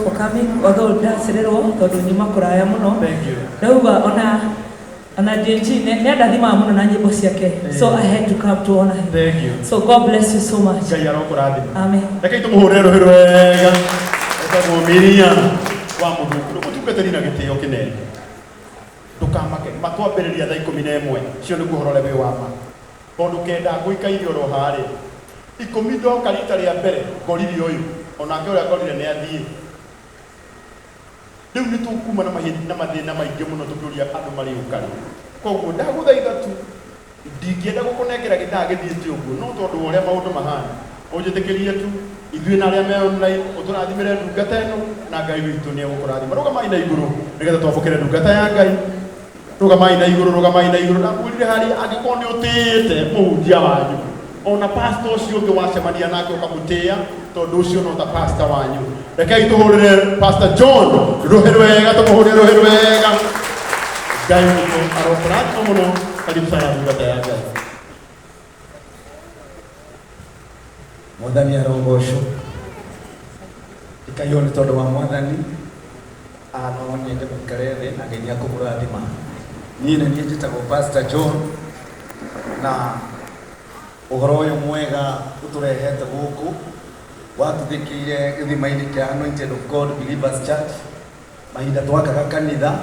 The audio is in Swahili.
for coming. Although that's a little, God, you makuraya muno. Thank you. Dauba ona JG ne ndathima muno na nyimbo ciake. So I had to come to honor him. Thank you. So God bless you so much. Amen. Reke tumuhure rohero wega. Etagwo Miriam wa muthukuru gutungatirina gitio kinene. Tukamake matwambiriria thaa 11 cio ni guhoro lewe wa ma. Tondu kenda guika irio ro hari. 10 ndoka rita ria mbere ngoriri uyu onake uria ngorire ni athie. Riu ni tukuma na mathina maingi muno tukiuria andu mari ukari. Koguo ndaguthaitha tu ndingienda gukunengera githaa githiite uguo no tondu uria maundu mahana unjitikirie tu ithui na aria me online uturathimire ndungata eno na Ngai witu ni egukurathima. Rugamai na iguru nigetha twamukire ndungata ya Ngai. Rugamai na iguru na kwirire hari angikorwo ni utiite muhunjia wanyu ona pastor ucio ungi wacemania nake ukamutia tondu ucio no ta pastor wanyu. Rekei tuhurire Pastor John rohero wega, tumuhurire rohero wega. Ngai witu arokurathima muno. Karibu sana ndungata ya Ngai. Mwathani arogocwo ikayo ni tondu wa Mwathani no nyende gukare thi na Ngai akũmũrathima. Niĩ nĩ niĩ njĩtagwo Pastor John na ũhoro ũyũ mwega ũtũrehete gũkũ watũthĩkĩire gĩthima-inĩ kĩa Anointed of God Believers Church mahinda twakaga kanitha